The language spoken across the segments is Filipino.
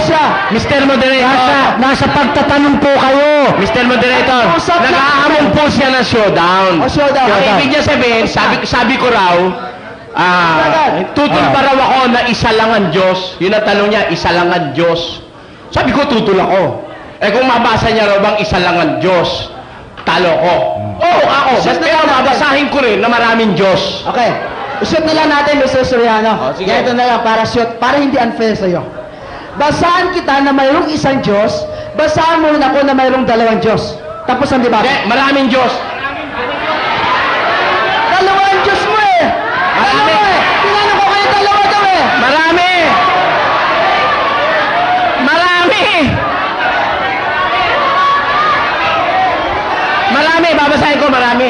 siya. Mr. Moderator. Nasa pagtatanong po kayo. Mr. Moderator, Usap lang. nag-aamon po siya ng showdown. O, showdown. Ang ibig niya sabihin, sabi ko raw, tutol pa raw ako na isa lang ang Diyos. Yun ang tanong niya, isa lang ang Diyos. Sabi ko, tutol ako. Eh kung mabasa niya raw bang isa lang ang Diyos, talo ko. Oo, ako. Pero mabasahin ko rin na maraming Diyos. Okay. Shoot na lang natin, Mr. Soriano. Sige. Ganito na lang, para shoot, para hindi unfair sa'yo. Basahan kita na mayroong isang Diyos, basahan mo rin ako na mayroong dalawang Diyos. Tapos ang debate. Hindi, maraming Diyos. Dalawang Diyos mo eh! Marami. Dalawa eh! Tinanong ko kayo dalawa daw eh! Marami! Marami! Marami, babasahin ko, marami.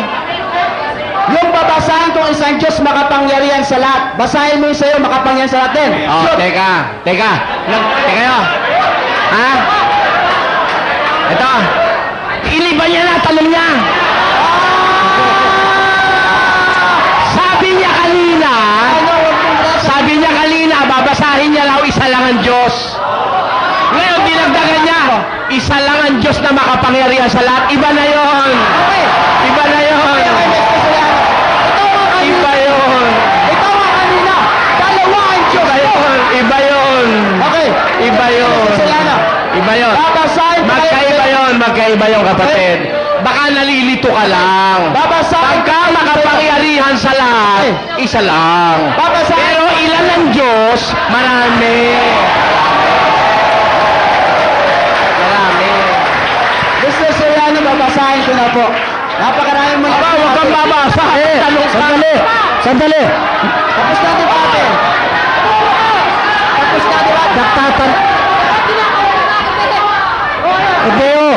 Yung babasahan kong isang Diyos makapangyarihan sa lahat. Basahin mo yung sa'yo, makapangyarihan sa lahat din. Oh, Shoot. teka. Teka nyo. Ha? Ito. Iliban niya na, talong niya. Sabi niya kanina, babasahin niya raw isa lang ang Diyos. Ngayon, dinagdagan niya, isa lang ang Diyos na makapangyarihan sa lahat. Iba na yon. Okay. Iba na yon. Iba yon. Ito nga kanina, dalawa ang Diyos. Iba yon. Iba yon. Okay. Iba yon. Mr. Soriano, Iba yon. babasahin ko Magkaiba yon. Magkaiba yon, kapatid. Baka nalilito ka lang. Babasahin Pagka makapangyarihan sa lahat, isa lang. Pero ilan ang Diyos? Marami. Marami. Mr. Soriano, babasahin ko na po. Napakaraming mga... Aba, huwag kang babasa. Tanong ka. Sandali. Tapos na debate. Tapos na debate. Hindi o.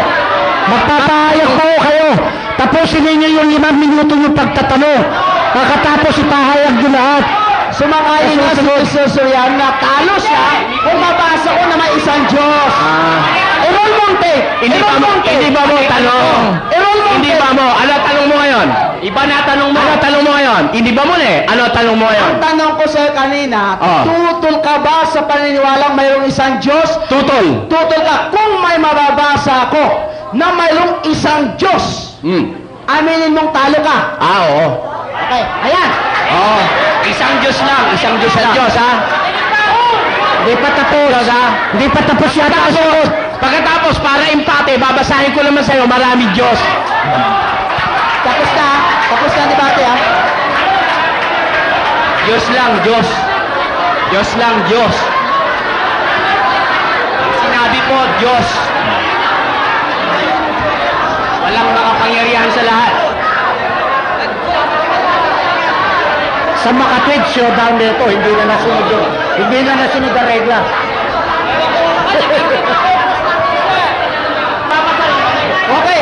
Magpapahayag po kayo. Tapusin ninyo yung 5 minuto yung pagtatanong. Pagkatapos ipahayag nyo lahat. Sumangayon na si Mr. Soriano na talo siya kung mabasa ko na may isang Diyos. Errol Monte! Hindi ba mo tanong? Errol Monte! Hindi ba mo? Ano tanong mo ngayon? Iba na tanong mo. Ano tanong mo ngayon? Hindi ba mo Ano tanong mo ngayon? Ang tanong ko sa'yo kanina, Oh. tutol ka ba sa paniniwalang mayroong isang Diyos? Tutol. Tutol ka. Kung may mababasa ako na mayroong isang Diyos, aminin mong talo ka. Oo. Okay, ayan. Oo. Isang Diyos lang. Isang Diyos sa Diyos, ha? Hindi pa tapos. Hindi pa tapos yata ang sagot. Pagkatapos, para empate, babasahin ko naman sa'yo, marami Diyos. Tapos na. Tapos na ang debate, ha? Diyos lang, Diyos. Diyos lang, Diyos. Sinabi po, Diyos. Walang makapangyarihan sa lahat. Sa Makatwid, showdown nito. Hindi na nasunod yun. Hindi na nasunod ang regla. Okay.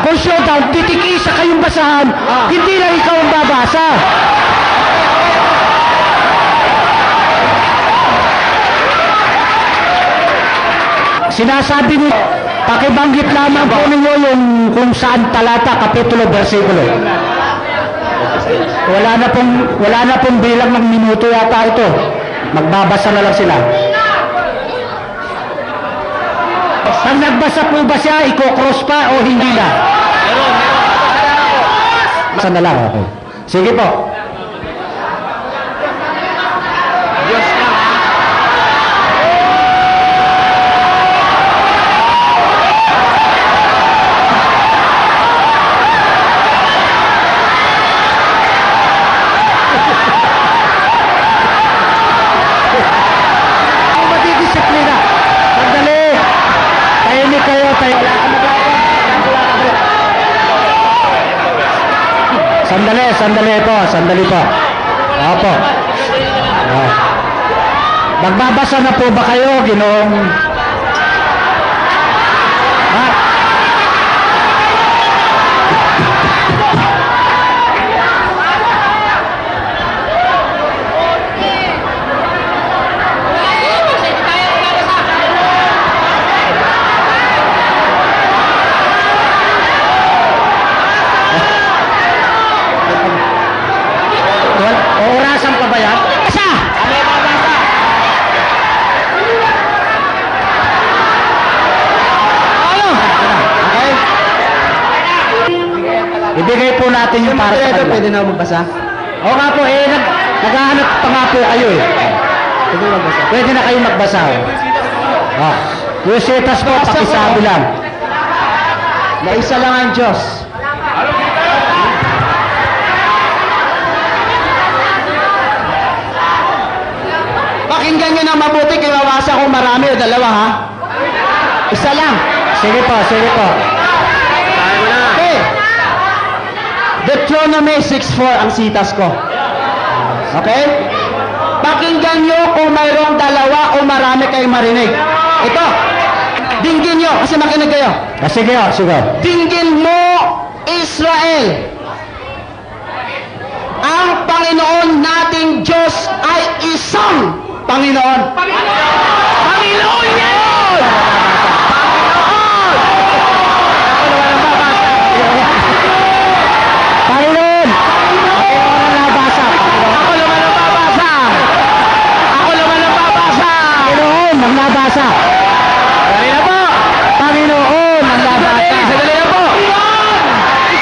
Kung showdown, titikisa kayong basahan. Hindi lang ikaw ang babasa. Sinasabi niyo, pakibanggit lamang po ninyo yung kung saan talata, kapitulo, versikulo. Wala na pong bilang ng minuto yata ito. Magbabasa na lang sila. Pag nagbasa po ba siya, i-cross pa o hindi na? Basa na lang, okay. Sige po. Diyos lang. Ang matidisiplina. Sandali. Tahimik kayo. Sandali po. Opo. Magbabasa na po ba kayo, Ginoong? Ha? Orasan pa ba yan? Basa! Ibigay po natin yung para sa Ito, kanila. pwede na ako magbasa? Oo nga po, naghahanap pa nga po kayo eh. Pwede na magbasa. Pwede na kayo magbasa. Oh. Yung setas po, Basa ko. pakisabi lang. Na isa lang ang Diyos. Pakinggan nyo na mabuti kaya mabasa ko marami o dalawa ha. Isa lang. Sige po, sige po. Okay. Deuteronomy 6:4 ang sitas ko. Okay? Pakinggan nyo kung mayroong dalawa o marami kayong marinig. Ito. Dinggin nyo kasi makinig kayo. Ah, sige o, sige. Dinggin mo, Israel. Ang Panginoon nating Diyos ay isang Panginoon. Panginoon yan! Panginoon! Panginoon ang nabasa. Ako naman ang babasa! Ako naman ang babasa! Panginoon ang nabasa. Dali na po! Panginoon ang nabasa. Sadali na po!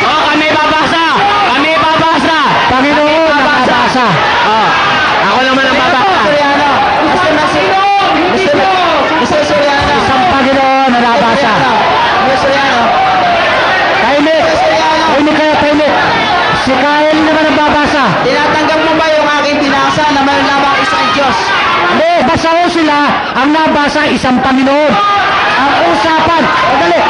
Oh, kami babasa! Kami babasa! Panginoon ang nabasa. Oh, ako naman ang babasa! Soriano. Mr. Soriano. Isang Panginoon ang nabasa. Mr. Soriano. Tahimik! Tahimik kayo, tahimik! Si Kyle naman ang babasa. Tinatanggap mo ba yung aking binasa na mayroon lamang isang Diyos? Hindi, basta ho sila ang nabasa isang Panginoon. Ang usapan,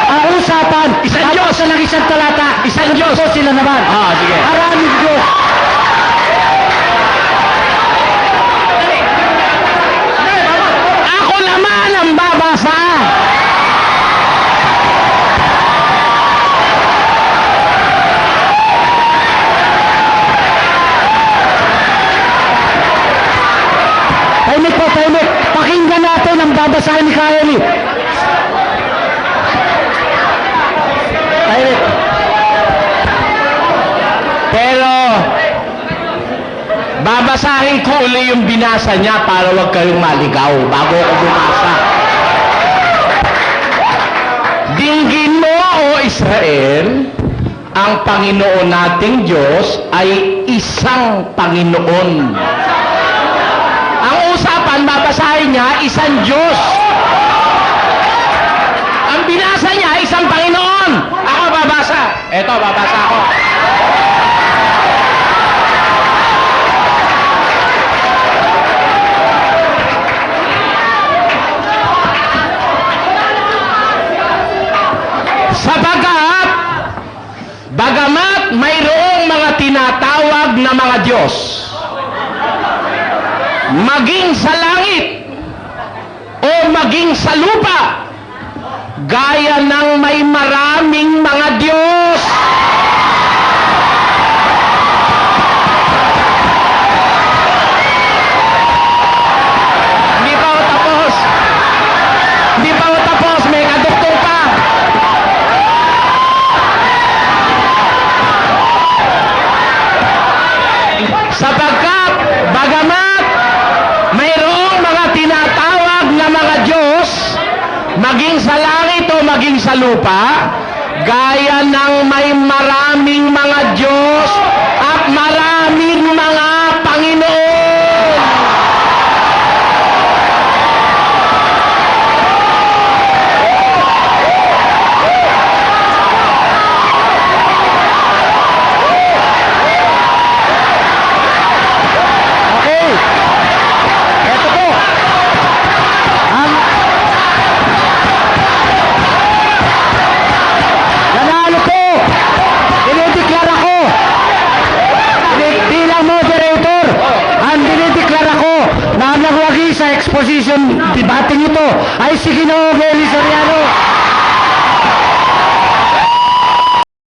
ang usapan, Isang Diyos! nabasa ng isang talata, Isang Diyos! po sila naman. Ah, sige. Maraming Diyos. Ako naman ang babasa! Tahimik po, tahimik. Pakinggan natin ang babasahin ni Kyle. Tahimik. Pero, babasahin ko uli yung binasa niya para wag kayong maligaw bago ako bumasa. Dinggin mo, O Israel, ang Panginoon nating Diyos ay isang Panginoon. Ang usapan, babasahin niya, isang Diyos. Ang binasa niya, isang Panginoon. Ako babasa. Eto, babasa ako. Sapagkat, bagamat mayroong mga tinatawag na mga Diyos, maging sa langit o maging sa lupa, gaya ng may maraming mga Diyos. Hindi pa ako tapos. Hindi pa ako tapos. May kadukto pa. Sapagkat, bagamat mayroong mga tinatawag na mga Diyos, maging sa langit o maging sa lupa, gaya ng may maraming mga Diyos at maraming mga Panginoon. Okay. Ito po. Ang nanalo po. Dinideklara ko. Bilang moderator, ang dinideklara ko na ang nagwagi sa exposition debating ito ay si Ginoong Eli Soriano.